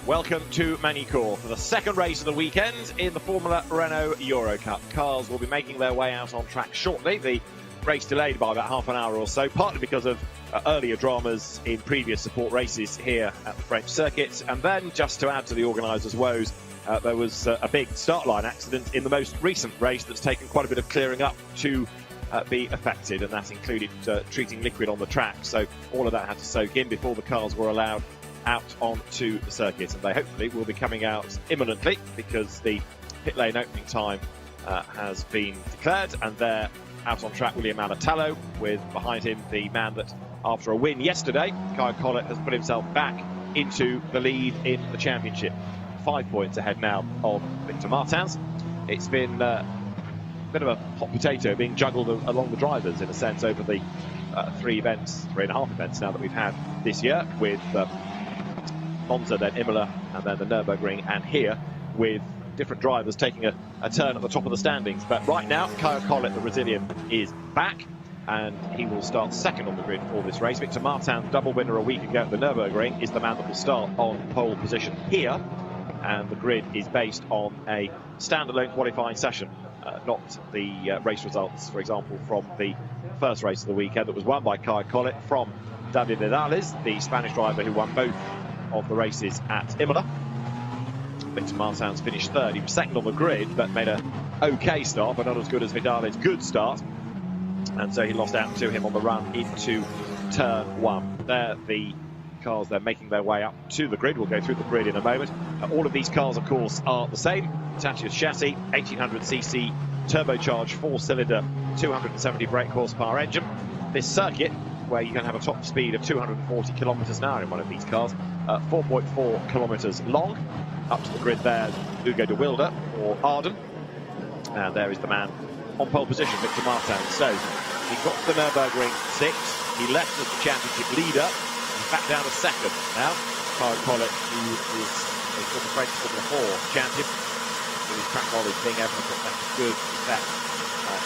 Welcome to Magny-Cours for the second race of the weekend in the Formula Renault Eurocup. Cars will be making their way out on track shortly. The race delayed by about half an hour or so, partly because of earlier dramas in previous support races here at the French circuit. And then, just to add to the organisers' woes, there was a big start line accident in the most recent race that's taken quite a bit of clearing up to be affected, and that included treating liquid on the track. So all of that had to soak in before the cars were allowed out onto the circuit, and they hopefully will be coming out imminently because the pit lane opening time has been declared, and they're out on track. William Alatallo, with behind him the man that after a win yesterday, Kyle Collett, has put himself back into the lead in the championship, 5 points ahead now of Victor Martins. It's been a bit of a hot potato being juggled along the drivers in a sense over the 3.5 events now that we've had this year, with Monza, then Imola, and then the Nürburgring, and here with different drivers taking a turn at the top of the standings. But right now, Kyle Collett, the Brazilian, is back, and he will start second on the grid for this race. Victor Martins, double winner a week ago at the Nürburgring, is the man that will start on pole position here, and the grid is based on a standalone qualifying session, not the race results, for example, from the first race of the weekend that was won by Kyle Collett from David Vidales, the Spanish driver who won both of the races at Imola. Victor Martins finished third. He was second on the grid, but made a okay start, but not as good as Vidales' good start, and so he lost out to him on the run into turn one. There, the cars, they're making their way up to the grid. We'll go through the grid in a moment. All of these cars, of course, are the same. Hitachi's chassis, 1800cc turbocharged 4-cylinder 270 brake horsepower engine. This circuit, where you can have a top speed of 240 kilometers an hour in one of these cars, 4.4 kilometers long. Up to the grid there, Hugo de Wilde or Arden, and there is the man on pole position, Victor Martins. So he got to the Nürburgring sixth. He left as the championship leader. He's back down to second now. Kyle Collett, who is a former French Formula 4 champion, with his track knowledge being able to put that to good effect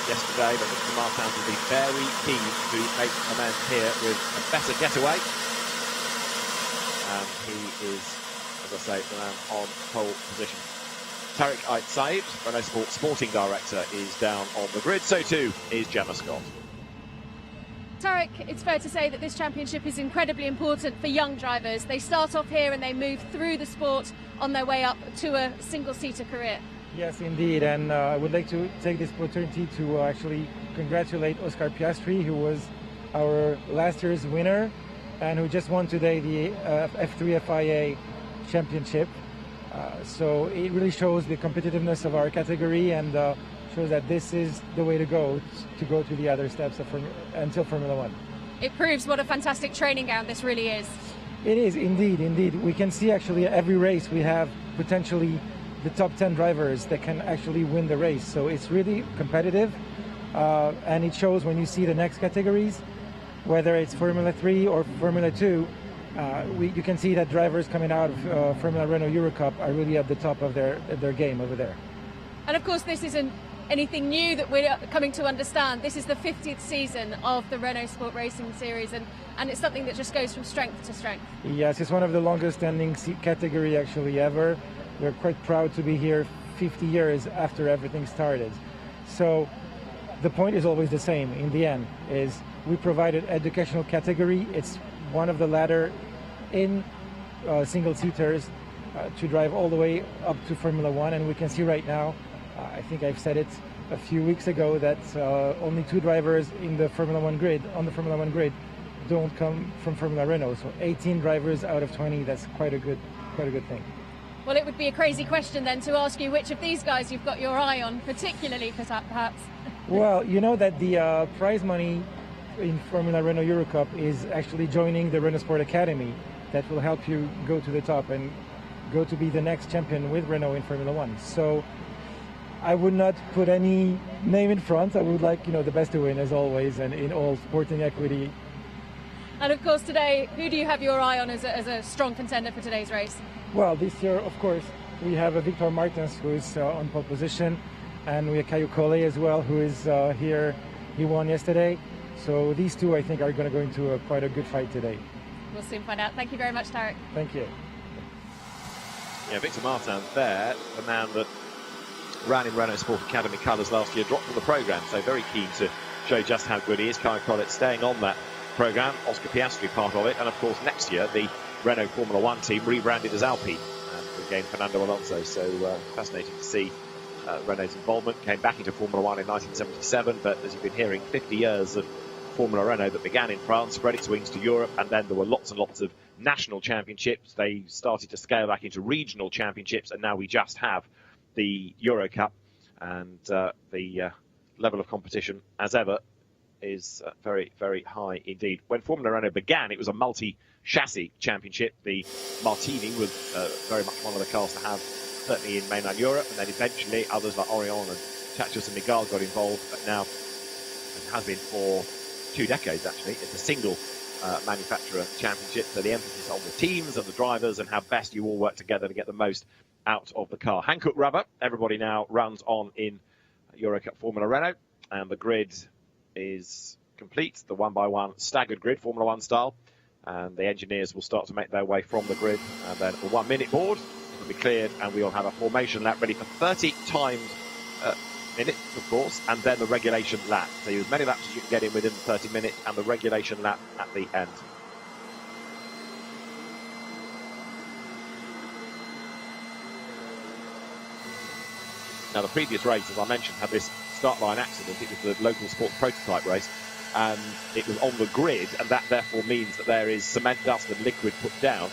yesterday. But Victor Martins will be very keen to make amends here with a better getaway. And he is, as I say, the man on pole position. Tariq Ait Said, Renault Sport Sporting Director, is down on the grid. So too is Gemma Scott. Tariq, it's fair to say that this championship is incredibly important for young drivers. They start off here and they move through the sport on their way up to a single-seater career. Yes, indeed, and I would like to take this opportunity to actually congratulate Oscar Piastri, who was our last year's winner and who just won today the F3 FIA championship. So it really shows the competitiveness of our category, and shows that this is the way to go to the other steps until Formula One. It proves what a fantastic training ground this really is. It is, indeed. We can see actually every race we have potentially the top 10 drivers that can actually win the race. So it's really competitive, and it shows when you see the next categories, whether it's Formula 3 or Formula 2, you can see that drivers coming out of Formula Renault Eurocup are really at the top of their game over there. And of course, this isn't anything new that we're coming to understand. This is the 50th season of the Renault Sport Racing Series, and it's something that just goes from strength to strength. Yes, it's one of the longest standing category actually ever. We're quite proud to be here 50 years after everything started. So the point is always the same in the end, is we provided educational category. It's one of the ladder in single-seaters to drive all the way up to Formula One, and we can see right now, I think I've said it a few weeks ago, that only 2 drivers in the Formula One grid, don't come from Formula Renault. So 18 drivers out of 20, that's quite a good thing. Well, it would be a crazy question then to ask you which of these guys you've got your eye on, particularly perhaps. Well, you know that the prize money in Formula Renault Eurocup is actually joining the Renault Sport Academy that will help you go to the top and go to be the next champion with Renault in Formula One. So I would not put any name in front. I would like, the best to win as always, and in all sporting equity. And of course today, who do you have your eye on as a strong contender for today's race? Well, this year, of course, we have Victor Martins, who is on pole position, and we have Kyle Collett as well, who is here. He won yesterday. So these two, I think, are going to go into quite a good fight today. We'll soon find out. Thank you very much, Tariq. Thank you. Yeah, Victor Martin there, the man that ran in Renault Sport Academy colours last year, dropped from the programme, so very keen to show just how good he is. Kai Collett staying on that programme, Oscar Piastri part of it, and of course next year the Renault Formula 1 team rebranded as Alpine and again Fernando Alonso, so fascinating to see Renault's involvement. Came back into Formula 1 in 1977, but as you've been hearing, 50 years of Formula Renault that began in France, spread its wings to Europe, and then there were lots and lots of national championships. They started to scale back into regional championships, and now we just have the Eurocup, and the level of competition, as ever, is very, very high indeed. When Formula Renault began, it was a multi-chassis championship. The Martini was very much one of the cars to have, certainly in mainland Europe, and then eventually others like Orion and Tachus and Miguel got involved, but now it has been for 2 decades actually. It's a single manufacturer championship, so the emphasis on the teams and the drivers and how best you all work together to get the most out of the car. Hankook rubber, everybody now runs on in Eurocup Formula Renault, and the grid is complete, the 1x1 staggered grid, Formula 1 style, and the engineers will start to make their way from the grid, and then the 1 minute board will be cleared, and we'll have a formation lap ready for 30 times minutes, of course, and then the regulation lap. So as many laps as you can get in within 30 minutes, and the regulation lap at the end. Now, the previous race, as I mentioned, had this start line accident. It was the local sports prototype race, and it was on the grid, and that therefore means that there is cement dust and liquid put down.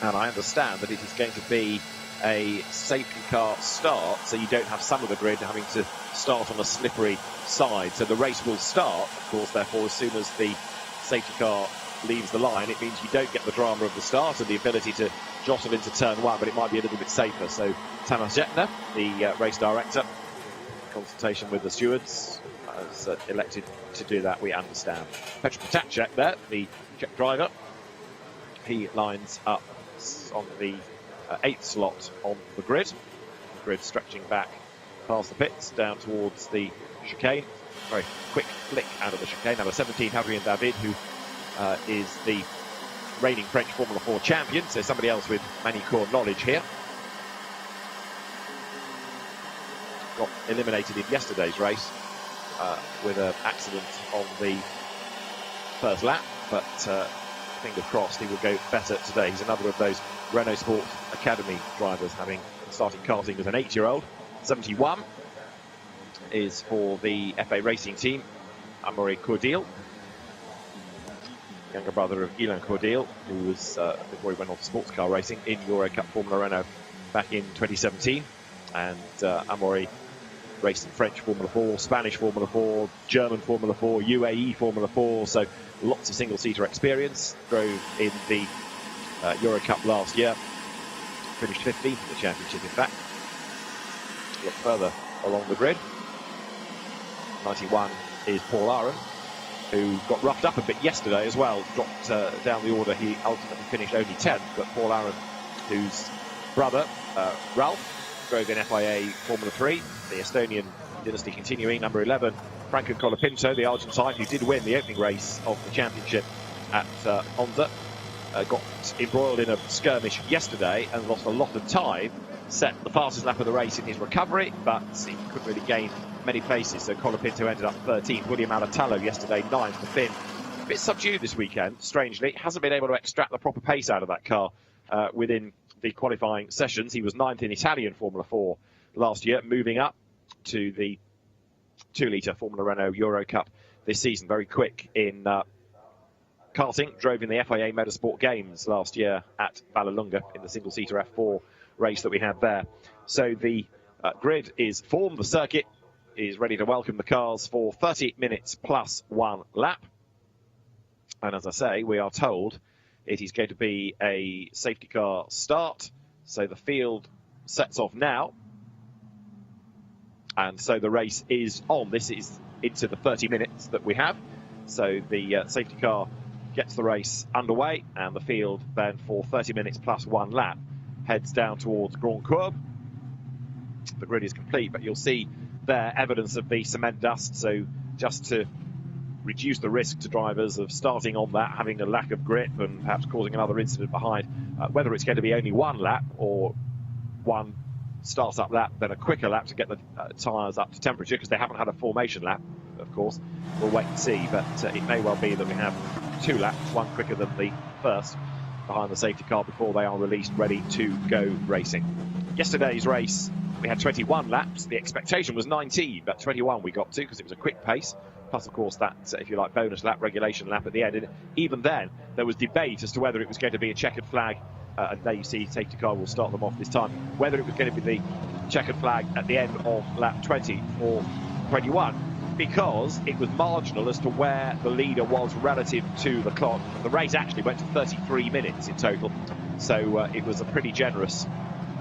And I understand that it is going to be a safety car start, so you don't have some of the grid having to start on a slippery side. So the race will start, of course, therefore, as soon as the safety car leaves the line. It means you don't get the drama of the start and the ability to jostle into turn 1, but it might be a little bit safer. So Tamas Jetner, the race director, in consultation with the stewards, has elected to do that, we understand. Petr Potacek there, the Czech driver, he lines up on the 8th slot on the grid. The grid stretching back past the pits down towards the chicane. Very quick flick out of the chicane. Number 17, Hadrien David, who is the reigning French Formula 4 champion, so somebody else with Magny-Cours knowledge here. Got eliminated in yesterday's race with an accident on the first lap, but fingers crossed he will go better today. He's another of those Renault Sport Academy drivers, having started karting as an 8-year-old. 71 is for the FA Racing team, Amaury Cordil, younger brother of Guilain Cordil, who was, before he went on to sports car racing, in Eurocup Formula Renault back in 2017. And Amaury raced in French Formula 4, Spanish Formula 4, German Formula 4, UAE Formula 4, so lots of single-seater experience. Drove in the Eurocup last year, finished 15th in the championship, in fact. Look further along the grid. 91 is Paul Aron, who got roughed up a bit yesterday as well, dropped down the order. He ultimately finished only 10th, but Paul Aron, whose brother, Ralph, drove in FIA Formula 3, the Estonian dynasty continuing. Number 11, Franco Colapinto, the Argentine, who did win the opening race of the championship at Honda, got embroiled in a skirmish yesterday and lost a lot of time, set the fastest lap of the race in his recovery, but he couldn't really gain many places, so Colapinto ended up 13th. William Alatalo yesterday 9th. The Finn, a bit subdued this weekend, strangely, hasn't been able to extract the proper pace out of that car within the qualifying sessions. He was 9th in Italian Formula 4 last year, moving up to the 2-litre Formula Renault Eurocup this season. Very quick in karting, drove in the FIA Motorsport Games last year at Vallelunga in the single-seater F4 race that we had there. So the grid is formed, the circuit is ready to welcome the cars for 30 minutes plus 1 lap. And as I say, we are told it is going to be a safety car start. So the field sets off now. And so the race is on. This is into the 30 minutes that we have. So the safety car gets the race underway, and the field then for 30 minutes plus 1 lap heads down towards Grand Courbe. The grid is complete, but you'll see there evidence of the cement dust. So just to reduce the risk to drivers of starting on that, having a lack of grip and perhaps causing another incident behind. Whether it's going to be only one lap or one start-up lap, then a quicker lap to get the tyres up to temperature, because they haven't had a formation lap, of course. We'll wait and see, but it may well be that we have 2 laps, one quicker than the first, behind the safety car before they are released, ready to go racing. Yesterday's race, we had 21 laps. The expectation was 19, but 21 we got to because it was a quick pace. Plus, of course, that, if you like, bonus lap, regulation lap at the end. And even then, there was debate as to whether it was going to be a checkered flag. And there you see, safety car will start them off this time. Whether it was going to be the checkered flag at the end of lap 20 or 21, because it was marginal as to where the leader was relative to the clock. The race actually went to 33 minutes in total. So it was a pretty generous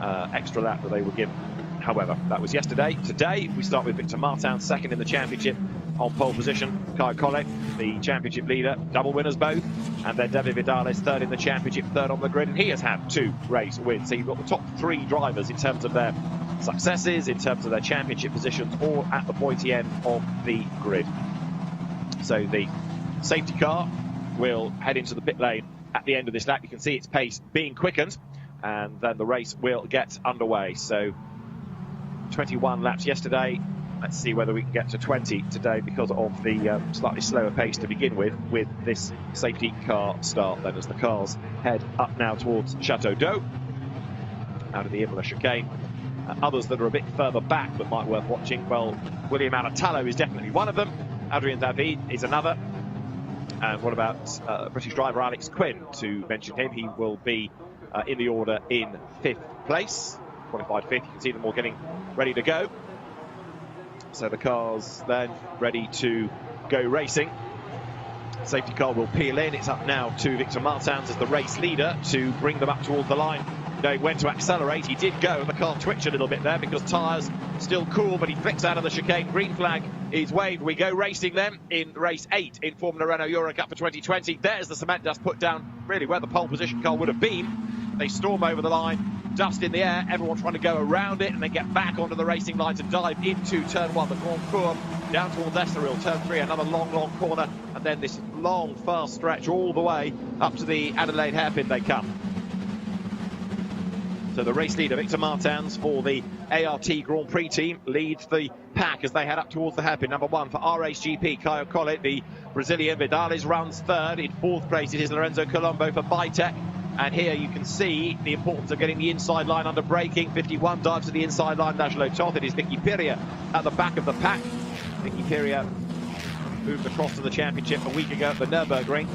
extra lap that they were given. However, that was yesterday. Today, we start with Victor Martin, second in the championship, on pole position. Kyle Collet, the championship leader, double winners both. And then David Vidales, third in the championship, third on the grid. And he has had 2 race wins. So you've got the top 3 drivers in terms of their successes, in terms of their championship positions, or at the pointy end of the grid. So the safety car will head into the pit lane at the end of this lap. You can see its pace being quickened. And then the race will get underway. So 21 laps yesterday. Let's see whether we can get to 20 today because of the slightly slower pace to begin with this safety car start. Then as the cars head up now towards Chateau d'Eau, out of the Imola chicane. Others that are a bit further back that might be worth watching. Well, William Alatallo is definitely one of them. Adrien David is another. And what about British driver Alex Quinn, to mention him? He will be in the order in 5th place. Qualified 5th. You can see them all getting ready to go. So the cars then ready to go racing. Safety car will peel in. It's up now to Victor Martins as the race leader to bring them up towards the line. Knowing when to accelerate, he did go, and the car twitched a little bit there because tyres still cool, but he flicks out of the chicane. Green flag is waved. We go racing then in race 8 in Formula Renault Eurocup for 2020. There's the cement dust put down, really where the pole position car would have been. They storm over the line, dust in the air, everyone trying to go around it, and they get back onto the racing line to dive into turn 1, the Magny-Cours, down towards Estoril, turn 3, another long corner, and then this long, fast stretch all the way up to the Adelaide hairpin they come. So the race leader, Victor Martins, for the ART Grand Prix team, leads the pack as they head up towards the hairpin. Number 1 for RHGP, Kyle Collet, the Brazilian. Vidales runs 3rd. In 4th place, it is Lorenzo Colombo for Bitec. And here you can see the importance of getting the inside line under braking. 51 dives to the inside line, D'Angelo Toth. It is Vicky Piria at the back of the pack. Vicky Piria moved across to the championship a week ago at the Nürburgring,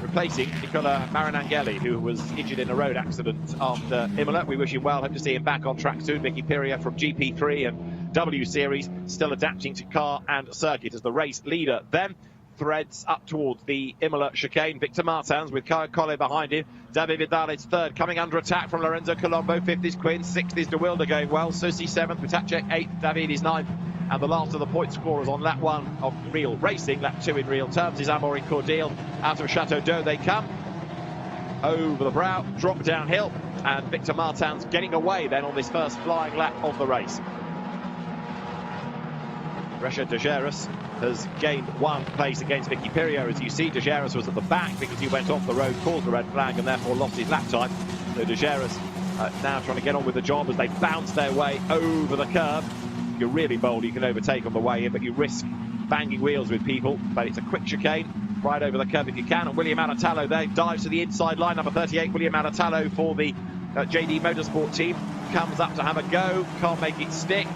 replacing Nicola Marinangeli, who was injured in a road accident after Imola. We wish him well. Hope to see him back on track soon. Vicky Piria from GP3 and W Series, still adapting to car and circuit as the race leader. Then threads up towards the Imola chicane. Victor Martins with Kyle Collet behind him. David Vidales 3rd, coming under attack from Lorenzo Colombo. 5th is Quinn, 6th is De Wilde going well. Sosi 7th, Patacek 8th, David is 9th. And the last of the point scorers on lap 1 of real racing, lap 2 in real terms, is Amaury Cordial. Out of Chateau d'Eau they come. Over the brow, drop downhill, and Victor Martins getting away then on this first flying lap of the race. Brescia De Geras has gained 1 place against Vicky Piria. As you see, De Geras was at the back because he went off the road, caused the red flag, and therefore lost his lap time. So De Geras now trying to get on with the job as they bounce their way over the curve. If you're really bold, you can overtake on the way in, but you risk banging wheels with people. But it's a quick chicane, right over the curve if you can. And William Alatallo there dives to the inside line. Number 38, William Alatallo for the JD Motorsport team, comes up to have a go, can't make it stick,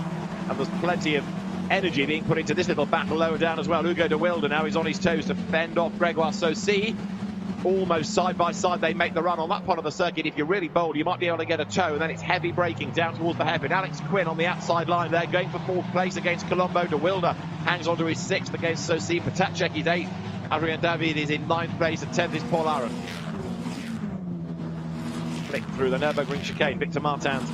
and there's plenty of energy being put into this little battle lower down as well. Hugo de Wilde now is on his toes to fend off Gregoire Sosi. Almost side by side they make the run on that part of the circuit. If you're really bold, you might be able to get a toe, and then it's heavy braking down towards the hairpin. Alex Quinn on the outside line there, going for 4th place against Colombo. De Wilde hangs on to his 6th against Sosi. Patacek is 8th. Adrien David is in 9th place, and 10th is Paul Aron. Flick through the Nürburgring chicane. Victor Martins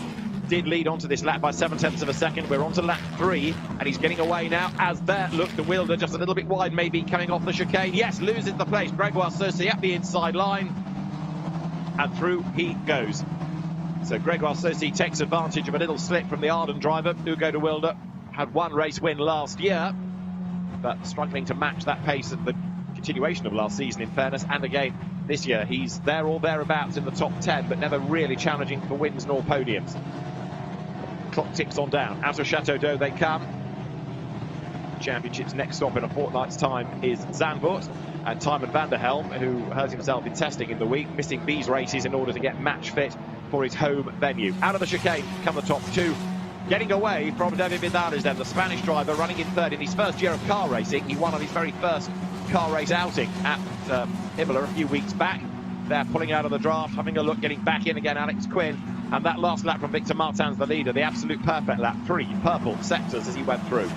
did lead onto this lap by 7/10 of a second. We're on to lap 3, and he's getting away now as there. Look, De Wilde just a little bit wide, maybe coming off the chicane. Yes, loses the place. Gregoire Sosi at the inside line, and through he goes. So Gregoire Sosi takes advantage of a little slip from the Arden driver. Hugo de Wilde had 1 race win last year, but struggling to match that pace at the continuation of last season, in fairness. And again, this year, he's there or thereabouts in the top 10, but never really challenging for wins nor podiums. Clock ticks on down. Out of Chateau d'Eau they come. Championship's next stop in a fortnight's time is Zandvoort. And Tijmen van der Helm, who hurt himself in testing in the week, missing these races in order to get match fit for his home venue. Out of the chicane come the top two. Getting away from David Vidales then, the Spanish driver, running in third in his first year of car racing. He won on his very first car race outing at Imola a few weeks back. They're pulling out of the draft, having a look, getting back in again, Alex Quinn. And that last lap from Victor Martins, the leader, the absolute perfect lap. 3 purple sectors as he went through.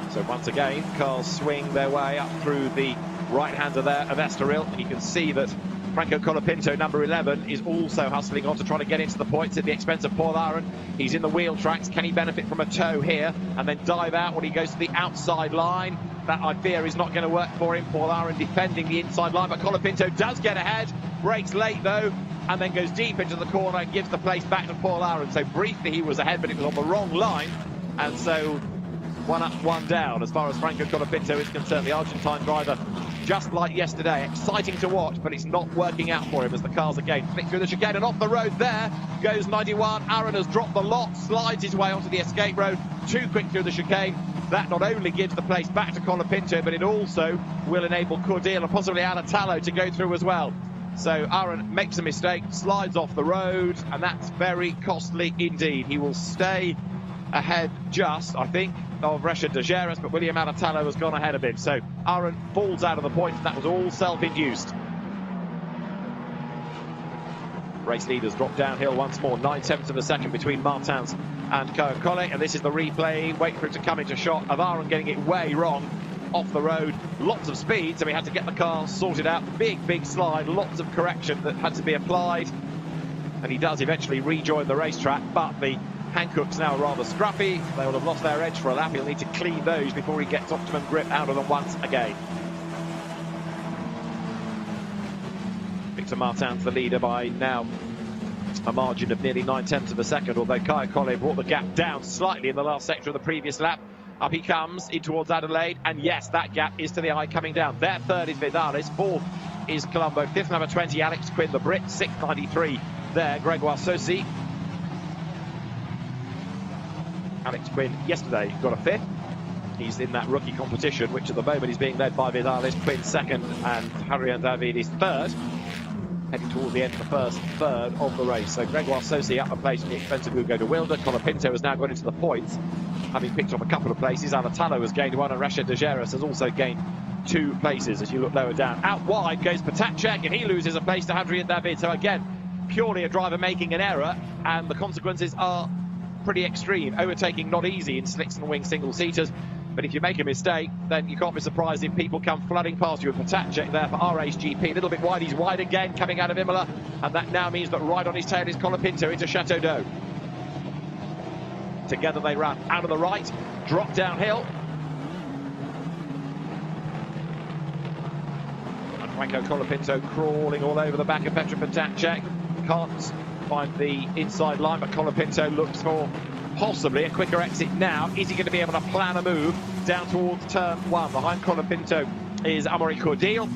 So once again, cars swing their way up through the right-hander there of Estoril. And you can see that Franco Colapinto, number 11, is also hustling on to try to get into the points at the expense of Paul Aron. He's in the wheel tracks. Can he benefit from a tow here and then dive out when he goes to the outside line? That, I fear, is not going to work for him. Paul Aron defending the inside line, but Colapinto does get ahead. Brakes late, though, and then goes deep into the corner and gives the place back to Paul Aron. So briefly he was ahead, but it was on the wrong line. And so 1 up, 1 down as far as Franco Colapinto is concerned. The Argentine driver, just like yesterday, exciting to watch, but it's not working out for him as the cars again flick through the chicane and off the road. There goes 91. Aron has dropped the lot, slides his way onto the escape road, too quick through the chicane. That not only gives the place back to Colapinto, but it also will enable Cordial and possibly Alatalo to go through as well. So Aron makes a mistake, slides off the road, and that's very costly indeed. He will stay ahead just, I think, of Reshad de Geras, but William Alatalo has gone ahead of him. So Aron falls out of the points. That was all self-induced. Race leaders drop downhill once more. 9/7 of a second between Martins and Colle. And this is the replay. Wait for it to come into shot of Aron getting it way wrong off the road. Lots of speed, so he had to get the car sorted out. Big slide. Lots of correction that had to be applied. And he does eventually rejoin the racetrack, but the Hancocks now rather scruffy. They will have lost their edge for a lap. He'll need to clean those before he gets optimum grip out of them once again. Victor Martins the leader by now a margin of nearly 9/10 of a second, although Colle brought the gap down slightly in the last sector of the previous lap. Up he comes in towards Adelaide, and yes, that gap is to the eye coming down. Their third is Vidales, fourth is Colombo, fifth number 20 Alex Quinn, the Brit, 6.93 there Gregoire Saucy. Alex Quinn yesterday got a fifth. He's in that rookie competition, which at the moment is being led by Vidales. Quinn second and Hadrien David is third, heading towards the end of the first third of the race. So Gregoire Saucy up a place at the expense of Hugo de Wilde. Colapinto has now got into the points, having picked up a couple of places. Alatalo has gained 1 and Reshad de Geras has also gained 2 places as you look lower down. Out wide goes Patacek and he loses a place to Hadrien David. So again, purely a driver making an error, and the consequences are pretty extreme. Overtaking not easy in slicks and wing single-seaters, but if you make a mistake, then you can't be surprised if people come flooding past you. And Patacek there for RHGP, a little bit wide. He's wide again coming out of Imola, and that now means that right on his tail is Colapinto into Chateau d'Eau. Together they run out of the right, drop downhill. And Franco Colapinto crawling all over the back of Petr Patacek. Can't find the inside line, but Colapinto looks for possibly a quicker exit now. Is he going to be able to plan a move down towards turn 1? Behind Colapinto is Amaury Cordial,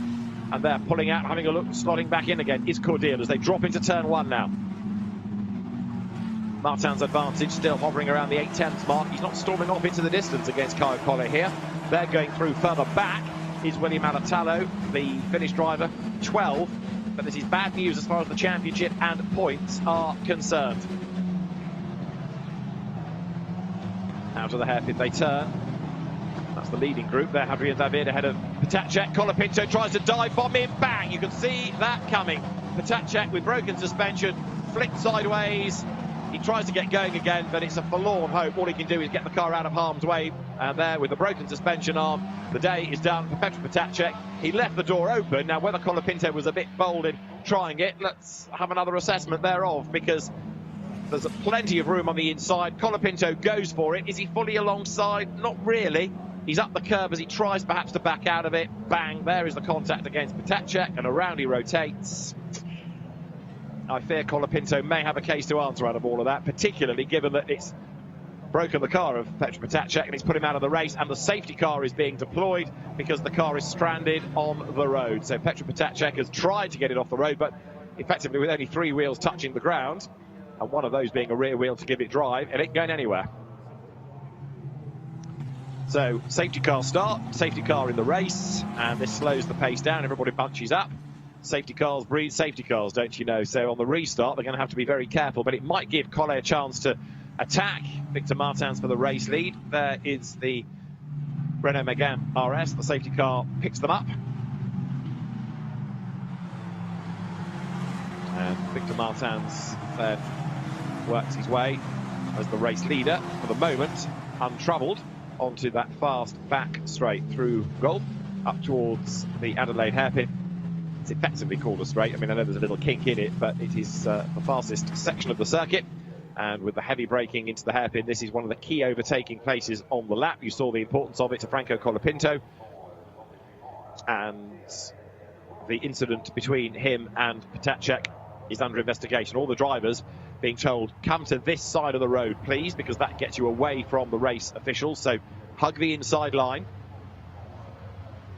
and they're pulling out, having a look, slotting back in again is Cordial as they drop into turn 1 now. Martin's advantage still hovering around the 8/10 mark. He's not storming off into the distance against Colle here. They're going through further back is William Alatalo, the Finnish driver, 12. But this is bad news as far as the championship and points are concerned. Out of the hairpin they turn. That's the leading group there. Hadrien David ahead of Patacek. Colapinto tries to dive bomb him. Bang! You can see that coming. Patacek with broken suspension, flicked sideways. He tries to get going again, but it's a forlorn hope. All he can do is get the car out of harm's way. And there, with the broken suspension arm, the day is done for Petr Patacek. He left the door open. Now, whether Colapinto was a bit bold in trying it, let's have another assessment thereof, because there's plenty of room on the inside. Colapinto goes for it. Is he fully alongside? Not really. He's up the curb as he tries perhaps to back out of it. Bang, there is the contact against Patacek, and around he rotates. I fear Colapinto may have a case to answer out of all of that, particularly given that it's broken the car of Petr Potacek, and it's put him out of the race, and the safety car is being deployed because the car is stranded on the road. So Petr Potacek has tried to get it off the road, but effectively with only 3 wheels touching the ground, and one of those being a rear wheel to give it drive, it ain't going anywhere. So safety car start, safety car in the race, and this slows the pace down. Everybody bunches up. Safety cars breed safety cars, don't you know? So on the restart, they're going to have to be very careful, but it might give Collet a chance to attack. Victor Martins for the race lead. There is the Renault Megane RS. The safety car picks them up. And Victor Martins then works his way as the race leader, for the moment, untroubled, onto that fast back straight through Gulf, up towards the Adelaide hairpin. It's effectively called a straight. I mean, I know there's a little kink in it, but it is the fastest section of the circuit. And with the heavy braking into the hairpin, this is one of the key overtaking places on the lap. You saw the importance of it to Franco Colapinto. And the incident between him and Potacek is under investigation. All the drivers being told, come to this side of the road, please, because that gets you away from the race officials. So hug the inside line.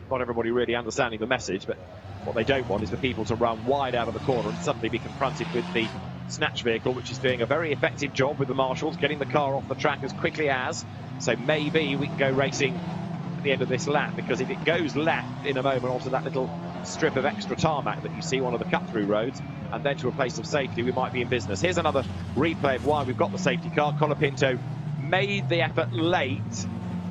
Not everybody really understanding the message, but what they don't want is for people to run wide out of the corner and suddenly be confronted with the snatch vehicle, which is doing a very effective job with the marshals, getting the car off the track as quickly as. So maybe we can go racing at the end of this lap, because if it goes left in a moment onto that little strip of extra tarmac that you see, one of the cut-through roads, and then to a place of safety, we might be in business. Here's another replay of why we've got the safety car. Colapinto made the effort late.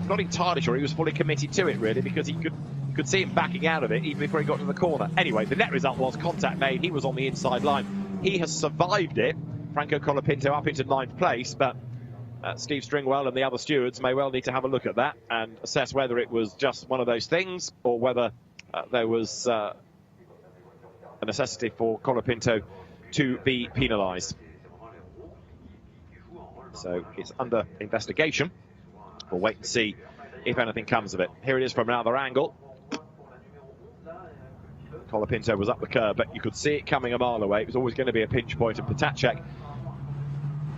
Not entirely sure he was fully committed to it, really, because he could see him backing out of it even before he got to the corner. Anyway, the net result was contact made. He was on the inside line. He has survived it. Franco Colapinto up into 9th place, but Steve Stringwell and the other stewards may well need to have a look at that and assess whether it was just one of those things or whether there was a necessity for Colapinto to be penalised. So it's under investigation. We'll wait and see if anything comes of it. Here it is from another angle. Colapinto was up the curb, but you could see it coming a mile away. It was always going to be a pinch point, and Potacek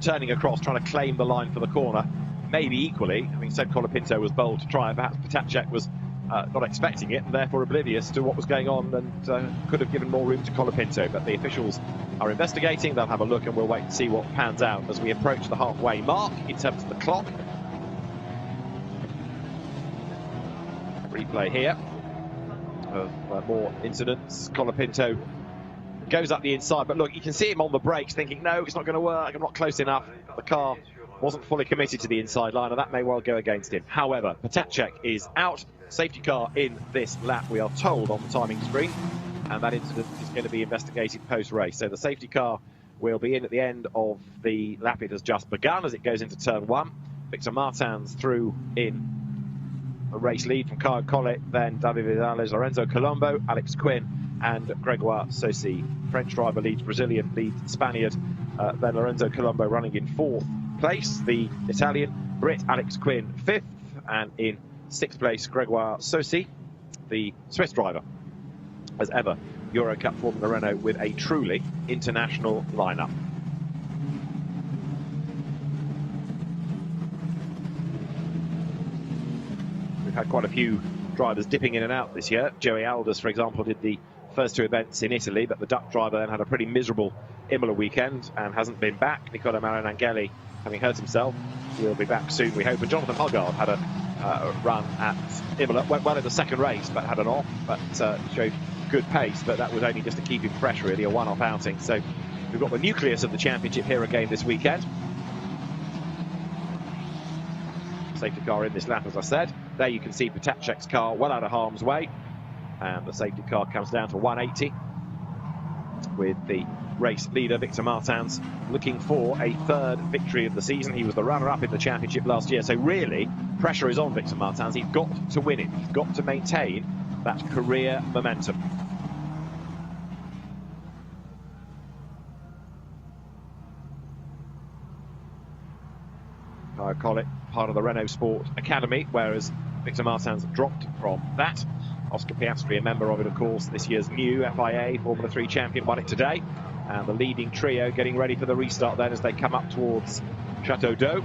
turning across, trying to claim the line for the corner. Maybe equally, I mean, said Colapinto was bold to try, and perhaps Potacek was not expecting it, and therefore oblivious to what was going on, and could have given more room to Colapinto. But the officials are investigating. They'll have a look, and we'll wait and see what pans out as we approach the halfway mark in terms of the clock. Replay here of more incidents. Colapinto goes up the inside, but look, you can see him on the brakes thinking, no, it's not going to work, I'm not close enough. The car wasn't fully committed to the inside line, and that may well go against him. However, Potacek is out. Safety car in this lap, we are told on the timing screen, and that incident is going to be investigated post-race. So the safety car will be in at the end of the lap. It has just begun as it goes into turn 1. Victor Martins through in a race lead from Kyle Collet, then David Vidales, Lorenzo Colombo, Alex Quinn and Gregoire Sosi. French driver leads Brazilian, leads Spaniard, then Lorenzo Colombo running in 4th place. The Italian Brit Alex Quinn 5th, and in 6th place Gregoire Sosi, the Swiss driver. As ever, Eurocup Formula Renault with a truly international lineup. We've had quite a few drivers dipping in and out this year. Joey Alders, for example, did the first 2 events in Italy, but the Dutch driver then had a pretty miserable Imola weekend and hasn't been back. Nicola Maranangeli, having hurt himself, will be back soon, we hope. And Jonathan Hogarth had a run at Imola, went well in the second race, but had an off, but showed good pace, but that was only just to keep him fresh, really, a one-off outing. So we've got the nucleus of the championship here again this weekend. Safety car in this lap, as I said. There you can see Potacek's car well out of harm's way, and the safety car comes down to 180 with the race leader Victor Martins looking for a 3rd victory of the season. He was the runner-up in the championship last year, so really pressure is on Victor Martins. He's got to win it. He's got to maintain that career momentum. Kyle Collet, part of the Renault Sport Academy, whereas Victor Martins dropped from that. Oscar Piastri, a member of it, of course, this year's new FIA Formula 3 champion, won it today. And the leading trio getting ready for the restart then as they come up towards Chateau d'Eau.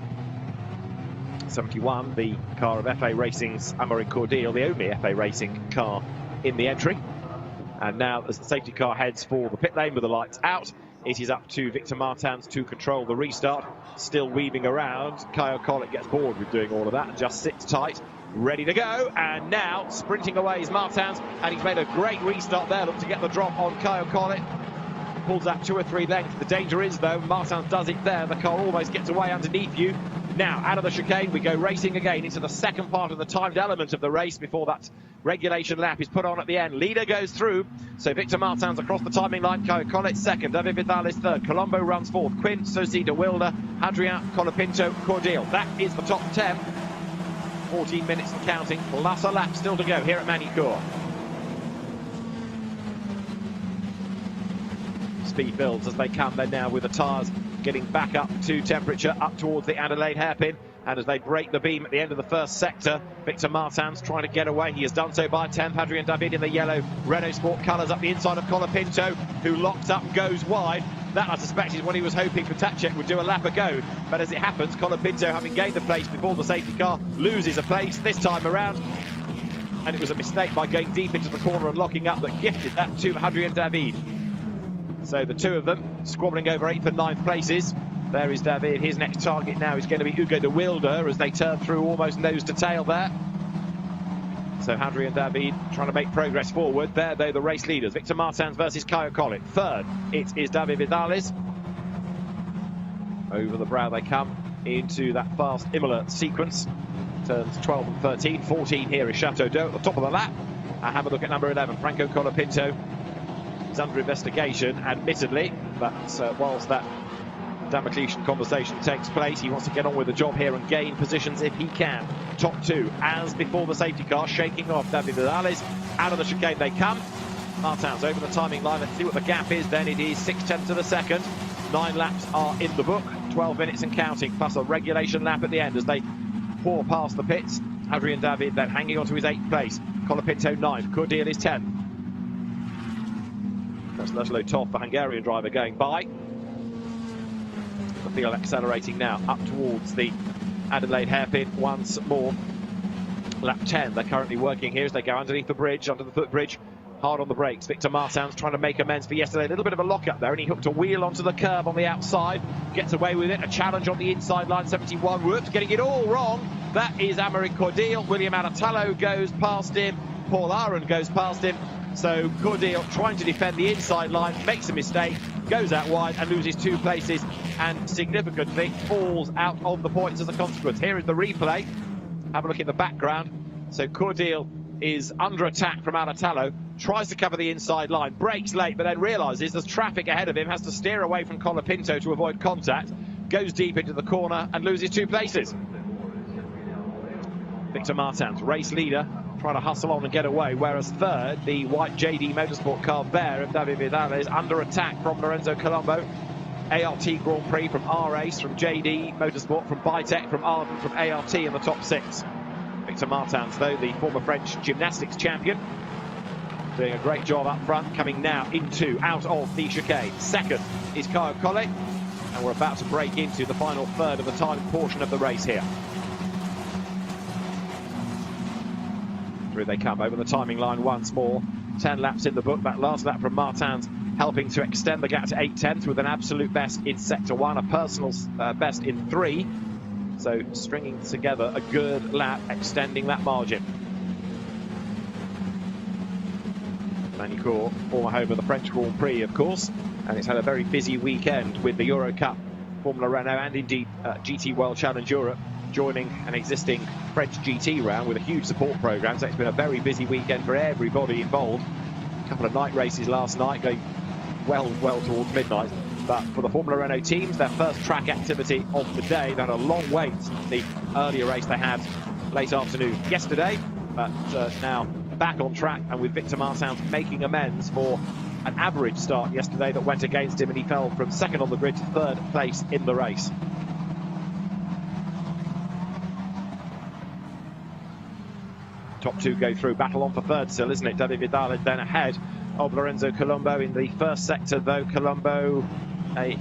71, the car of FA Racing's Magny-Cours, the only FA Racing car in the entry. And now, as the safety car heads for the pit lane with the lights out, it is up to Victor Martins to control the restart. Still weaving around. Kyle Collett gets bored with doing all of that, just sits tight, ready to go. And now, sprinting away is Martins, and he's made a great restart there. Look to get the drop on Kyle Collett. Pulls that 2 or 3 lengths. The danger is, though, Martins does it there. The car almost gets away underneath you. Now, out of the chicane, we go racing again into the second part of the timed element of the race before that regulation lap is put on at the end. Leader goes through, so Victor Martins across the timing line. Kyle Collett second, David Vidal is third. Colombo runs fourth. Quint, Sosi, De Wilde, Hadrian, Colapinto, Cordial. That is the top 10. 14 minutes and counting, plus a lap still to go here at Magny-Cours. Speed builds as they come then now with the tyres getting back up to temperature, up towards the Adelaide hairpin. And as they break the beam at the end of the first sector, Victor Martins trying to get away. He has done so by 10th. Hadrian David in the yellow Renault Sport colours up the inside of Colapinto, who locks up and goes wide. That, I suspect, is what he was hoping Patacek would do a lap ago. But as it happens, Colapinto, having gained the place before the safety car, loses a place this time around. And it was a mistake by going deep into the corner and locking up that gifted that to Hadrian David. So the two of them squabbling over 8th and 9th places. There is David. His next target now is going to be Hugo de Wilde as they turn through almost nose to tail there. So Hadrian David trying to make progress forward. There, though, the race leaders. Victor Martins versus Kyle Collett. Third, it is David Vidales. Over the brow they come into that fast Imola sequence. Turns 12 and 13. 14 here is Chateau d'Eau at the top of the lap. And have a look at number 11, Franco Colapinto. He's under investigation, admittedly, but whilst that Damocletian conversation takes place, he wants to get on with the job here and gain positions if he can. Top 2, as before the safety car, shaking off David Vidales. Out of the chicane they come. Martins over the timing line. Let's see what the gap is. Then it is 6/10 of a second. 9 laps are in the book. 12 minutes and counting, plus a regulation lap at the end as they pour past the pits. Hadrian David then hanging on to his 8th place. Colapinto 9th. Cordial is 10th. That's Laszlo Toth, the Hungarian driver, going by. The field accelerating now up towards the Adelaide hairpin once more. Lap 10, they're currently working here as they go underneath the bridge, under the footbridge. Hard on the brakes. Victor Martins trying to make amends for yesterday. A little bit of a lock-up there, and he hooked a wheel onto the curb on the outside. Gets away with it. A challenge on the inside line, 71. Whoops, getting it all wrong. That is Aymeric Cordial. William Aratalo goes past him. Paul Aron goes past him. So Cordial trying to defend the inside line, makes a mistake, goes out wide and loses 2 places and significantly falls out of the points as a consequence. Here is the replay. Have a look in the background. So Cordial is under attack from Aratalo, tries to cover the inside line, brakes late, but then realises there's traffic ahead of him, has to steer away from Colapinto to avoid contact, goes deep into the corner and loses 2 places. Victor Martins, race leader, trying to hustle on and get away, whereas third, the white JD Motorsport car there of David Vidal is under attack from Lorenzo Colombo. ART Grand Prix from R-Ace, from JD Motorsport, from Bitec, from Arden, from ART in the top 6. Victor Martins, though, the former French gymnastics champion, doing a great job up front, coming now out of the chicane. Second is Kyle Collett, and we're about to break into the final third of the time portion of the race here. Through they come over the timing line once more. 10 laps in the book. That last lap from Martins helping to extend the gap to 8/10 with an absolute best in sector 1, a personal best in 3. So stringing together a good lap, extending that margin. Magny-Cours, former home of the French Grand Prix, of course, and it's had a very busy weekend with the Eurocup, Formula Renault, and indeed GT World Challenge Europe joining an existing French GT round with a huge support programme. So it's been a very busy weekend for everybody involved. A couple of night races last night, going well towards midnight. But for the Formula Renault teams, their first track activity of the day. They had a long wait since the earlier race they had late afternoon yesterday, but now back on track, and with Victor Martins making amends for an average start yesterday that went against him, and he fell from 2nd on the grid to 3rd place in the race. Top 2 go through, battle on for 3rd still, isn't it? David Vidal is then ahead of Lorenzo Colombo in the 1st sector, though Colombo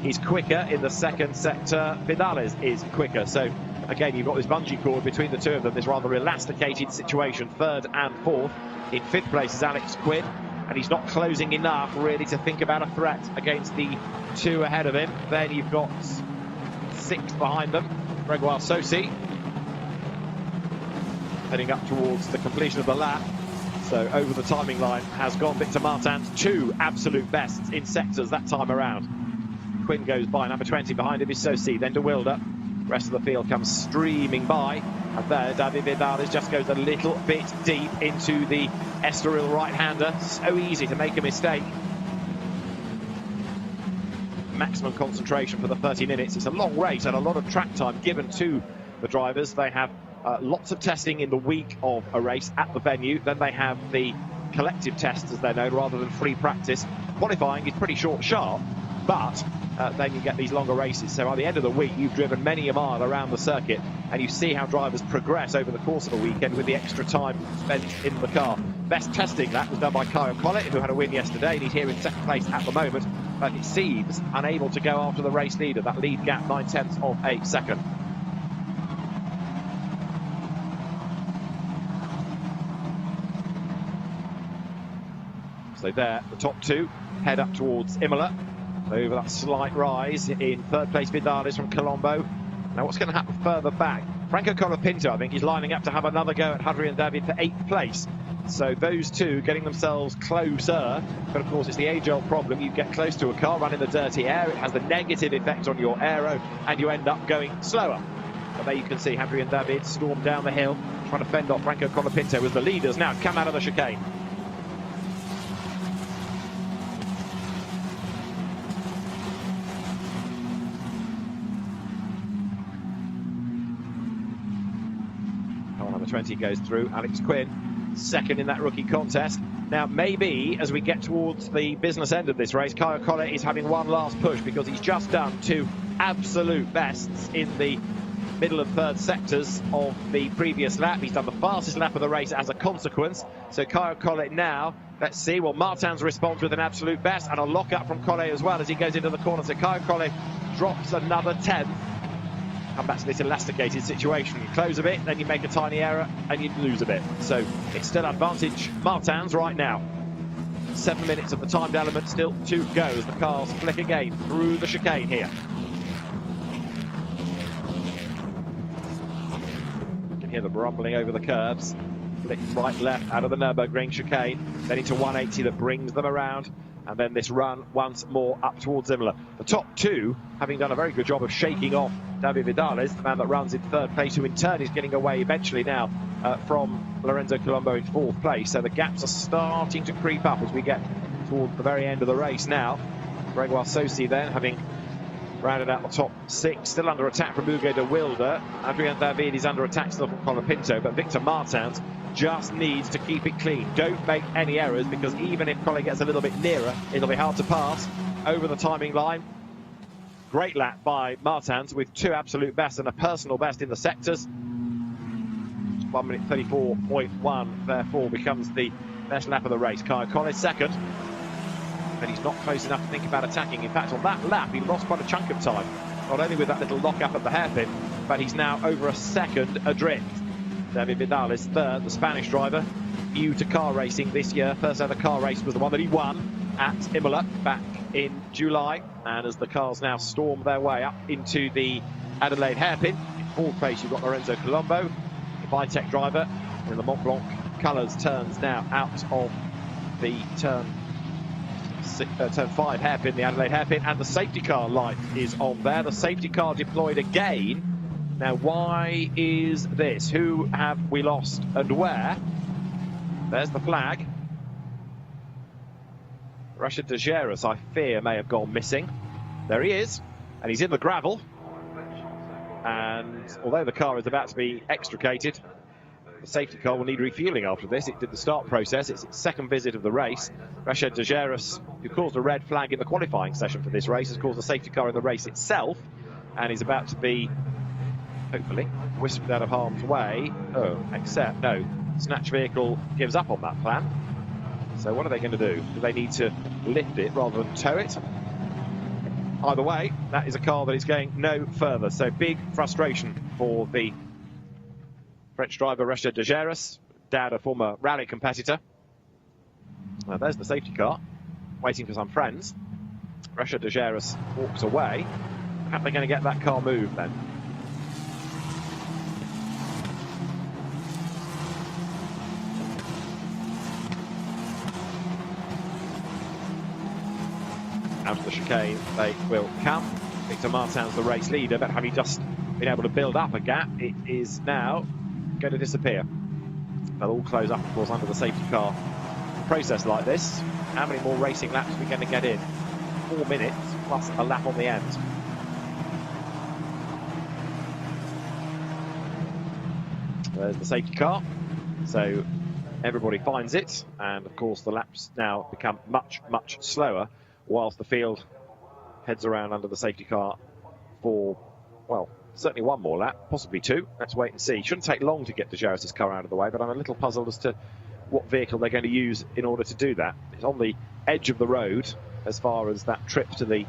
is quicker in the 2nd sector. Vidal is quicker, so Again, you've got this bungee cord between the two of them, this rather elasticated situation, third and fourth. In fifth place is Alex Quinn, and he's not closing enough really to think about a threat against the two ahead of him. Then you've got sixth behind them, Gregoire Saucy, heading up towards the completion of the lap. So over the timing line has gone Victor Martin's two absolute bests in sectors that time around. Quinn goes by, number 20 behind him is Saucy, then de Wilder. Rest of the field comes streaming by, and there David Vidales just goes a little bit deep into the Estoril right-hander. So easy to make a mistake. Maximum concentration for the 30 minutes. It's a long race and a lot of track time given to the drivers. They have lots of testing in the week of a race at the venue. Then they have the collective tests, as they're known, rather than free practice. Qualifying is pretty short, sharp, but then you get these longer races. So by the end of the week, you've driven many a mile around the circuit, and you see how drivers progress over the course of a weekend with the extra time spent in the car. Best testing that was done by Kyle Collett, who had a win yesterday, and he's here in second place at the moment, but it seems unable to go after the race leader. That lead gap 9/10 of a second. So there, the top two head up towards Imola. Over that slight rise in third place, Vidales from Colombo. Now what's going to happen further back? Franco Colapinto, I think, is lining up to have another go at Hadrian David for 8th place. So those two getting themselves closer. But of course, it's the age-old problem. You get close to a car, run in the dirty air. It has the negative effect on your aero, and you end up going slower. But there you can see Hadrian David storm down the hill, trying to fend off Franco Colapinto as the leaders now come out of the chicane. Number 20 goes through, Alex Quinn, second in that rookie contest. Now, maybe as we get towards the business end of this race, Kyle Collett is having one last push because he's just done two absolute bests in the middle and third sectors of the previous lap. He's done the fastest lap of the race as a consequence. So Kyle Collett now, let's see, well, Martin's responds with an absolute best and a lock-up from Collett as well as he goes into the corner. So Kyle Collett drops another 10th. Come back to this elasticated situation. You close a bit, then you make a tiny error, and you lose a bit. So it's still advantage Martin's right now. 7 minutes of the timed element still to go as the cars flick again through the chicane here. You can hear them rumbling over the curves. Flick right, left out of the Nürburgring chicane, then into 180 that brings them around. And then this run once more up towards Imola. The top two having done a very good job of shaking off David Vidales, the man that runs in third place, who in turn is getting away eventually now from Lorenzo Colombo in fourth place. So the gaps are starting to creep up as we get towards the very end of the race now. Gregoire Saucy then having rounded out the top six, still under attack from Hugo de Wilder. Adrien David is under attack still from Colapinto, but Victor Martins just needs to keep it clean. Don't make any errors, because even if Collett gets a little bit nearer, it'll be hard to pass over the timing line. Great lap by Martins with two absolute bests and a personal best in the sectors. 1 minute 34.1 therefore becomes the best lap of the race. Kyle Collett second, but he's not close enough to think about attacking. In fact, on that lap he lost quite a chunk of time, not only with that little lock up at the hairpin, but he's now over a second adrift. David Vidales third, the Spanish driver, new to car racing this year. First ever car race was the one that he won at Imola back in July. And as the cars now storm their way up into the Adelaide hairpin, in fourth place you've got Lorenzo Colombo, the Vitec driver, and the Mont Blanc colours turns now out of the turn 5 hairpin, the Adelaide hairpin, and the safety car light is on there. The safety car deployed again. Now, why is this? Who have we lost and where? There's the flag. Rashid Dejeras, I fear, may have gone missing. There he is, and he's in the gravel. And although the car is about to be extricated, the safety car will need refueling after this. It did the start process. It's its second visit of the race. Rashid Dejeras, who caused a red flag in the qualifying session for this race, has caused a safety car in the race itself, and is about to be, hopefully, whisked out of harm's way. Oh, except, no, Snatch vehicle gives up on that plan. So what are they going to do? Do they need to lift it rather than tow it? either way, that is a car that is going no further. So big frustration for the French driver Richard de Geras, dad, a former rally competitor. Now there's the safety car, waiting for some friends. Richard de Geras walks away. How are they going to get that car moved then? Out of the chicane they will come. Victor Martin's the race leader, but having just been able to build up a gap, it is now going to disappear. They'll all close up, of course, under the safety car process like this. How many more racing laps are we going to get in? 4 minutes plus a lap on the end. There's the safety car, so everybody finds it, and of course the laps now become much, much slower whilst the field heads around under the safety car for, well, certainly one more lap, possibly two. Let's wait and see. Shouldn't take long to get de Geras' car out of the way, but I'm a little puzzled as to what vehicle they're going to use in order to do that. It's on the edge of the road as far as that trip to the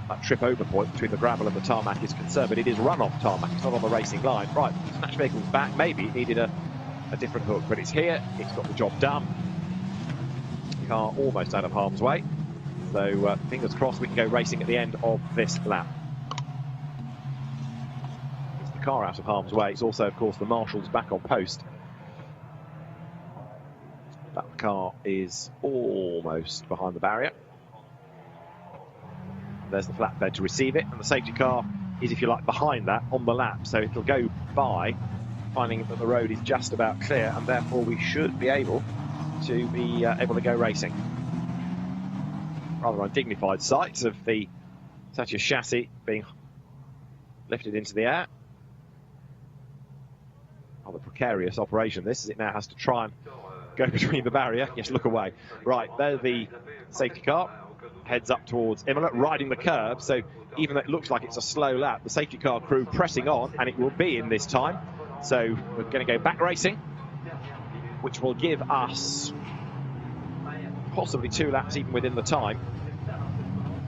that trip over point between the gravel and the tarmac is concerned, but it is run-off tarmac, it's not on the racing line. Right, snatch vehicle's back, maybe it needed a different hook, but it's here, it's got the job done. Car almost out of harm's way, so fingers crossed we can go racing at the end of this lap. It's the car out of harm's way, it's also, of course, the marshals back on post. That car is almost behind the barrier. There's the flatbed to receive it, and the safety car is, if you like, behind that on the lap, so it'll go by, finding that the road is just about clear, and therefore we should be able to go racing. Rather undignified sight of the Satya chassis being lifted into the air. Rather precarious operation this, as it now has to try and go between the barrier. Yes, look away. Right, there's the safety car. Heads up towards Imola, riding the curb, so even though it looks like it's a slow lap, the safety car crew pressing on, and it will be in this time. So we're going to go back racing, which will give us possibly 2 laps even within the time.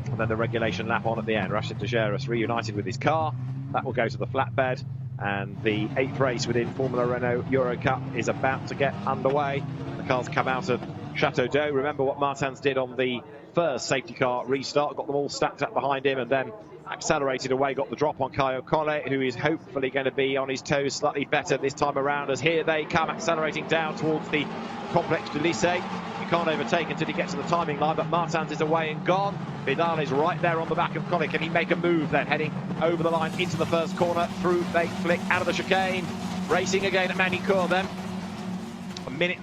And then the regulation lap on at the end. Richard de Geras reunited with his car. That will go to the flatbed, and the 8th race within Formula Renault Eurocup is about to get underway. The cars come out of Chateau d'Eau. Remember what Martins did on the first safety car restart, got them all stacked up behind him and then accelerated away, got the drop on Caio Collet, who is hopefully going to be on his toes slightly better this time around, as here they come accelerating down towards the Complex du Lycée. You can't overtake until you get to the timing line, but Martins is away and gone. Vidal is right there on the back of Collet. Can he make a move then, heading over the line into the first corner, through they flick out of the chicane, racing again at Magny-Cours then. 1.5 minutes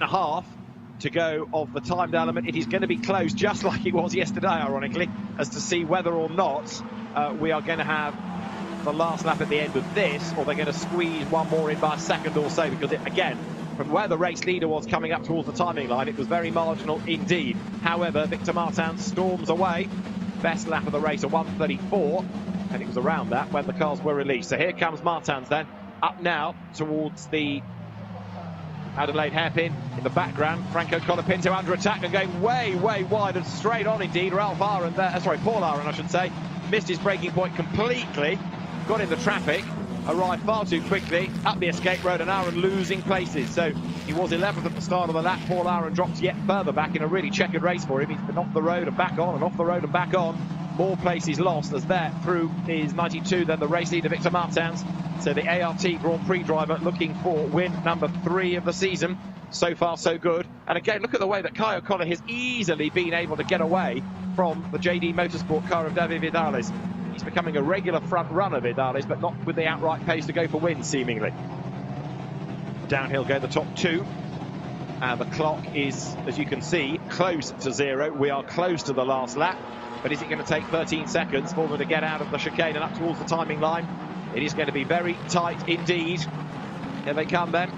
to go of the timed element. It is going to be close, just like it was yesterday, ironically, as to see whether or not we are going to have the last lap at the end of this, or they're going to squeeze one more in by a second or so, because again, from where the race leader was coming up towards the timing line, it was very marginal indeed. However, Victor Martin storms away. Best lap of the race, a 1:34, and it was around that when the cars were released. So here comes Martins then, up now towards the Adelaide hairpin. In the background, Franco Colapinto under attack and going way, way wide and straight on indeed. Ralph Aron there, Paul Aron I should say, missed his braking point completely, got in the traffic, arrived far too quickly up the escape road, and Aron losing places. So he was 11th at the start of the lap. Paul Aron drops yet further back in a really checkered race for him. He's been off the road and back on and off the road and back on. More places lost, as there through is 92 then the race leader Victor Martins. So the ART Grand Prix driver looking for win number 3 of the season. So far so good. And again, look at the way that Caio Collet has easily been able to get away from the JD Motorsport car of David Vidales. He's becoming a regular front runner, Vidales, but not with the outright pace to go for wins, seemingly. Downhill go the top 2. And the clock is, as you can see, close to 0. We are close to the last lap. But is it going to take 13 seconds for them to get out of the chicane and up towards the timing line? It is going to be very tight indeed. Here they come then.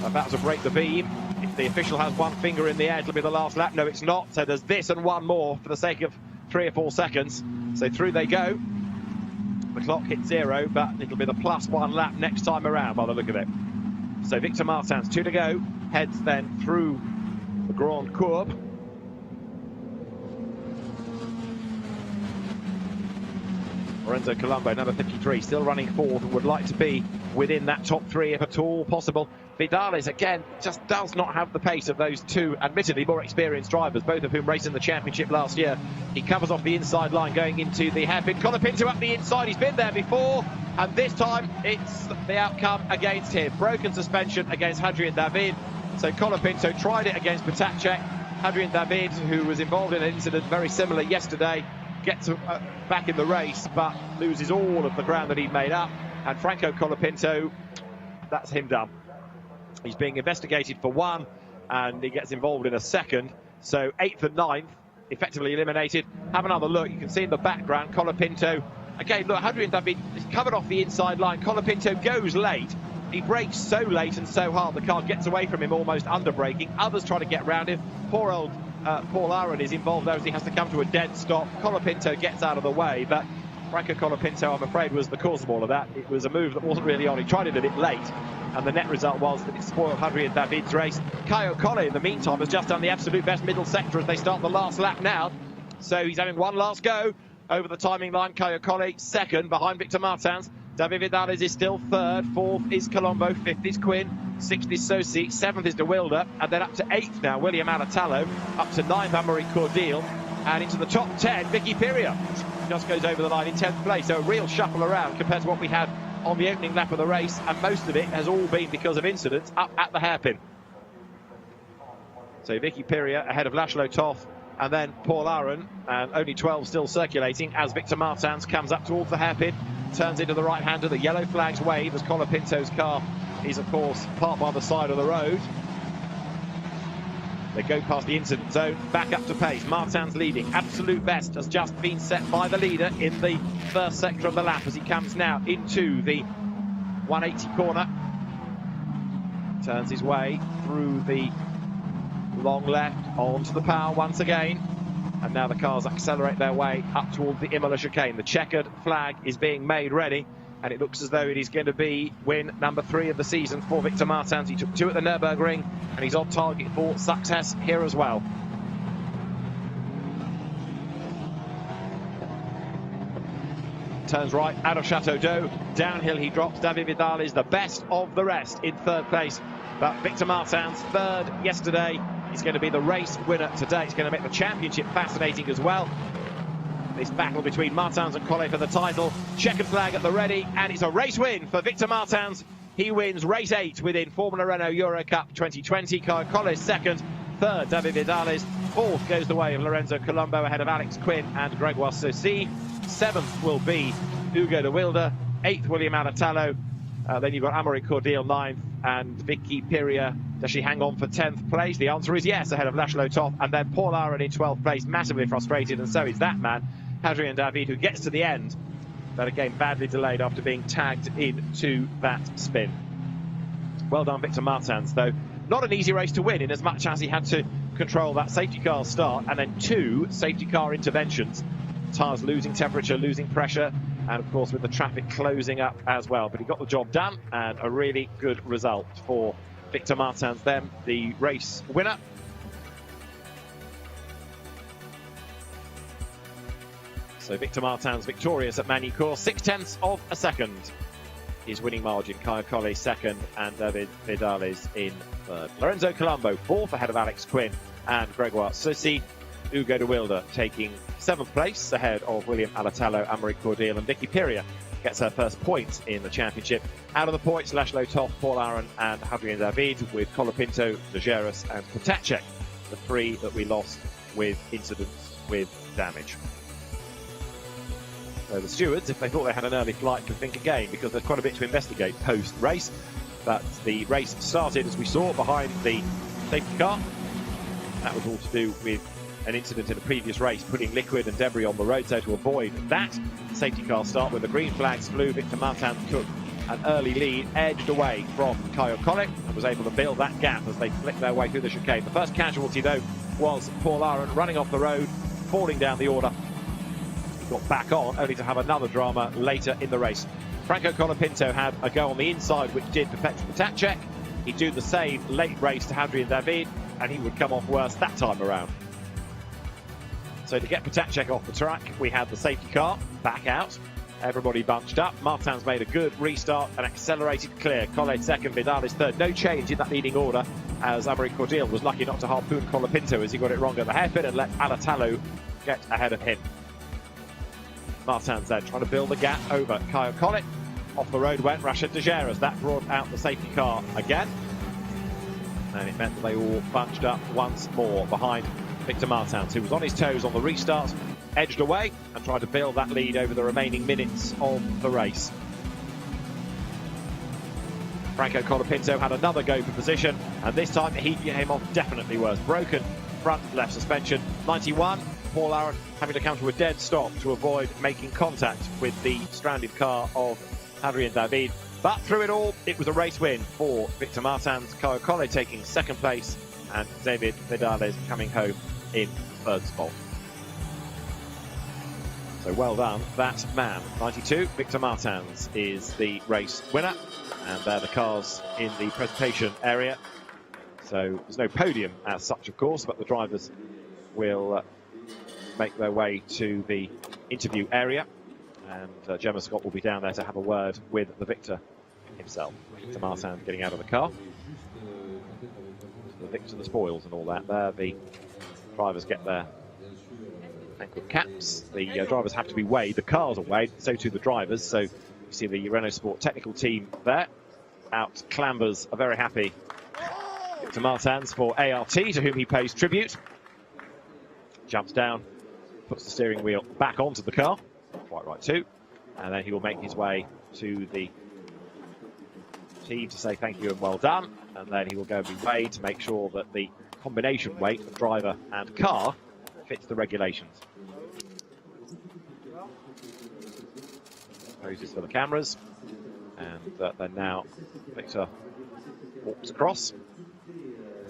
About to break the beam. If the official has one finger in the air, it'll be the last lap. No, it's not. So there's this and one more for the sake of 3 or 4 seconds. So through they go. The clock hits 0, but it'll be the +1 lap next time around by the look of it. So Victor Martins, 2 to go. Heads then through the Grand Courbe. Lorenzo Colombo, number 53, still running fourth and would like to be within that top three if at all possible. Vidales, again, just does not have the pace of those two, admittedly more experienced drivers, both of whom raced in the championship last year. He covers off the inside line going into the hairpin. Colapinto up the inside, he's been there before, and this time it's the outcome against him. Broken suspension against Hadrian David. So Colapinto tried it against Potacek. Hadrian David, who was involved in an incident very similar yesterday, gets back in the race, but loses all of the ground that he'd made up. And Franco Colapinto, that's him done. He's being investigated for one, and he gets involved in a second. So 8th and 9th, effectively eliminated. Have another look. You can see in the background, Colapinto. Again, look, Hadrian David is covered off the inside line. Colapinto goes late. He brakes so late and so hard, the car gets away from him, almost under braking. Others try to get round him. Poor old Paul Aaron is involved though, as he has to come to a dead stop. Colapinto gets out of the way, but Franco Colapinto, I'm afraid, was the cause of all of that. It was a move that wasn't really on. He tried it a bit late, and the net result was that it spoiled Hadrian David's race. Caio Collet, in the meantime, has just done the absolute best middle sector as they start the last lap now. So he's having one last go over the timing line. Caio Collet second, behind Victor Martins. David Vidales is still third, fourth is Colombo, fifth is Quinn, sixth is Sosi, seventh is De Wilde, and then up to eighth now, William Alatallo, up to ninth, Amaury Cordial, and into the top 10, Vicky Piria just goes over the line in 10th place. So a real shuffle around compared to what we had on the opening lap of the race, and most of it has all been because of incidents up at the hairpin. So Vicky Piria ahead of Laszlo Toth, and then Paul Aaron, and only 12 still circulating as Victor Martins comes up towards the hairpin, turns into the right-hander. The yellow flags wave as Colapinto's car is, of course, parked by the side of the road. They go past the incident zone, back up to pace. Martins leading. Absolute best has just been set by the leader in the first sector of the lap as he comes now into the 180 corner. Turns his way through the long left onto the power once again. And now the cars accelerate their way up towards the Imola chicane. The checkered flag is being made ready, and it looks as though it is going to be win number 3 of the season for Victor Martins. He took 2 at the Nürburgring, and he's on target for success here as well. Turns right out of Chateau d'Eau. Downhill he drops. David Vidal is the best of the rest in 3rd place. But Victor Martins, 3rd yesterday. He's going to be the race winner today. It's going to make the championship fascinating as well. This battle between Martins and Collet for the title. Checkered flag at the ready, and it's a race win for Victor Martins. He wins race 8 within Formula Renault Eurocup 2020. Caio Collet 2nd, 3rd David Vidales, 4th goes the way of Lorenzo Colombo ahead of Alex Quinn and Gregoire Sosi. 7th will be Hugo de Wilde, 8th William Alatallo. Then you've got Amaury Cordial 9th and Vicky Piria. Does she hang on for 10th place? The answer is yes, ahead of Laszlo Toth. And then Paul Aaron in 12th place, massively frustrated, and so is that man, Hadrian David, who gets to the end, but again badly delayed after being tagged into that spin. Well done, Victor Martins, though. Not an easy race to win, in as much as he had to control that safety car start and then 2 safety car interventions. Tyres losing temperature, losing pressure, and of course with the traffic closing up as well. But he got the job done, and a really good result for Victor Martins, then the race winner. So Victor Martins victorious at Magny-Cours, 0.6 of a second. His winning margin. Caio Collet 2nd and David Vidales in 3rd. Lorenzo Colombo 4th ahead of Alex Quinn and Gregoire Sosi. Hugo de Wilde taking 7th place ahead of William Alatallo, Amaury Cordial, and Vicky Piria gets her first point in the championship. Out of the points, Laszlo Toth, Paul Aaron and Hadrian David, with Colapinto, Legeras and Potacek, the 3 that we lost with incidents with damage. So the stewards, if they thought they had an early flight, can think again, because there's quite a bit to investigate post-race. But the race started, as we saw, behind the safety car. That was all to do with an incident in a previous race, putting liquid and debris on the road. So to avoid that, safety car start with the green flags flew. Victor Martins took an early lead, edged away from Caio Collet, and was able to build that gap as they flicked their way through the chicane. The first casualty, though, was Paul Aaron running off the road, falling down the order. He got back on, only to have another drama later in the race. Franco Colapinto had a go on the inside, which did for Petr Potacek. He'd do the same late race to Hadrian David, and he would come off worse that time around. So to get Potacek off the track, we had the safety car back out. Everybody bunched up. Martin's made a good restart and accelerated clear. Collet second, Vidal is third. No change in that leading order, as Amaury was lucky not to harpoon Colapinto as he got it wrong at the hairpin and let Alatalo get ahead of him. Martin's then trying to build the gap over Caio Collet. Off the road went Rachid de Geras. That brought out the safety car again. And it meant that they all bunched up once more behind Victor Martins, who was on his toes on the restart, edged away and tried to build that lead over the remaining minutes of the race. Franco Colapinto had another go for position, and this time he came off definitely worse. Broken front left suspension. 91, Paul Aaron having to come to a dead stop to avoid making contact with the stranded car of Adrien David. But through it all, it was a race win for Victor Martins, Caio Collet taking second place, and David Vidales coming home in third spot. So well done, that man. 92, Victor Martins is the race winner, and they're the cars in the presentation area. So there's no podium as such, of course, but the drivers will make their way to the interview area, and Gemma Scott will be down there to have a word with the victor himself. Victor Martins getting out of the car. The victor, the spoils and all that there. The drivers get their ankle caps. The drivers have to be weighed. The cars are weighed, so too the drivers. So you see the Renault Sport technical team there. Out clambers a very happy Victor Martins for ART, to whom he pays tribute. Jumps down, puts the steering wheel back onto the car. Quite right too. And then he will make his way to the team to say thank you and well done. And then he will go and be weighed to make sure that the combination weight of driver and car fits the regulations. Poses for the cameras, and then now Victor walks across.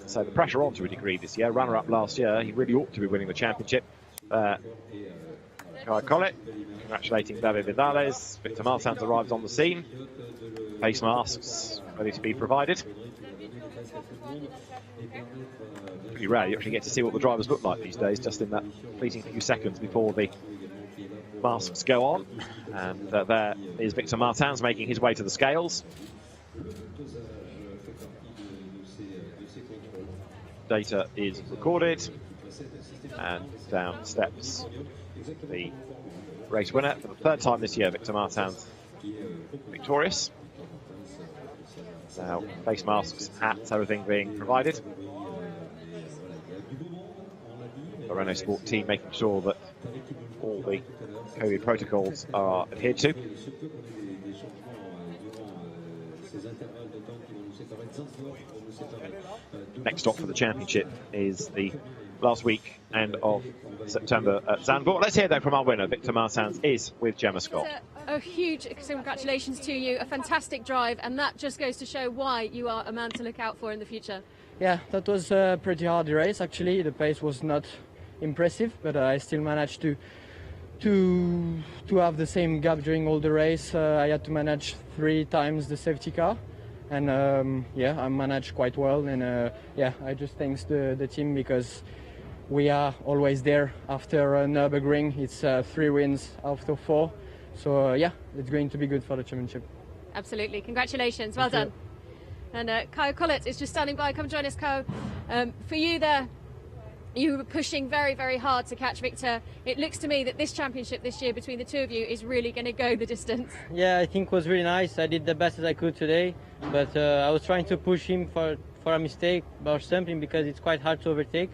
So the pressure on to a degree this year. Runner-up last year, he really ought to be winning the championship. Caio Collet congratulating David Vidales. Victor Martins arrives on the scene. Face masks ready to be provided. Pretty rare, you actually get to see what the drivers look like these days, just in that fleeting few seconds before the masks go on. And there is Victor Martins making his way to the scales. Data is recorded, and down steps the race winner for the third time this year, Victor Martins, victorious. Now face masks, hats, everything being provided. The Renault Sport team making sure that all the COVID protocols are adhered to. Next stop for the championship is the last week end of September at Zandvoort. Let's hear though from our winner. Victor Martins is with Gemma Scott. A huge congratulations to you, a fantastic drive, and that just goes to show why you are a man to look out for in the future. Yeah, that was a pretty hard race actually. The pace was not impressive, but I still managed to have the same gap during all the race. I had to manage 3 times the safety car, and yeah, I managed quite well. And yeah, I just thanks the team, because we are always there after Nürburgring. It's 3 wins after 4, so yeah, it's going to be good for the championship. Absolutely, congratulations, well done. And Caio Collet is just standing by. Come join us, Caio. For you there, you were pushing very, very hard to catch Victor. It looks to me that this championship this year between the two of you is really going to go the distance. Yeah, I think it was really nice. I did the best as I could today, but I was trying to push him for a mistake or something, because it's quite hard to overtake.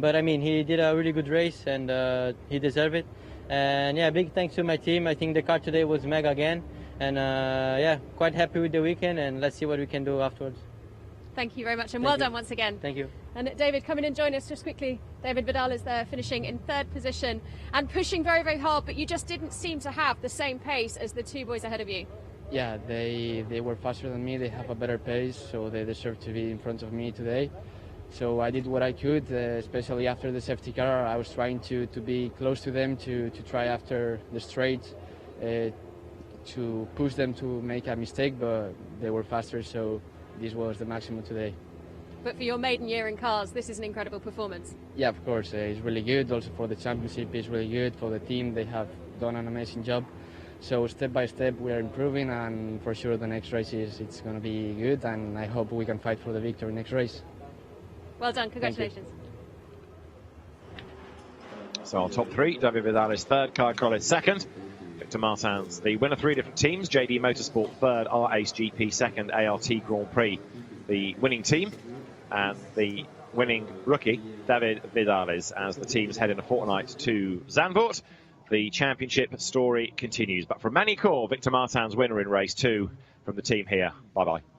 But I mean, he did a really good race, and he deserved it. And yeah, big thanks to my team. I think the car today was mega again. And yeah, quite happy with the weekend, and let's see what we can do afterwards. Thank you very much, and well done once again. Thank you. And David, come in and join us just quickly. David Vidal is there, finishing in 3rd position and pushing very, very hard, but you just didn't seem to have the same pace as the 2 boys ahead of you. Yeah, they were faster than me. They have a better pace, so they deserve to be in front of me today. So I did what I could, especially after the safety car. I was trying to be close to them, to try after the straight, to push them to make a mistake, but they were faster, so this was the maximum today. But for your maiden year in cars, this is an incredible performance. Yeah, of course, it's really good. Also for the championship, it's really good. For the team, they have done an amazing job. So step by step we are improving, and for sure the next race it's going to be good, and I hope we can fight for the victory next race. Well done, congratulations. So our top three: David Vidal third, Kyle Collins second, Victor Martins the winner. Three different teams: JD Motorsport third, R-Ace GP second, ART Grand Prix the winning team, and the winning rookie David Vidal as the teams head in a fortnight to Zandvoort. The championship story continues, but from Magny-Cours, Victor Martins winner in race 2 from the team here. Bye bye.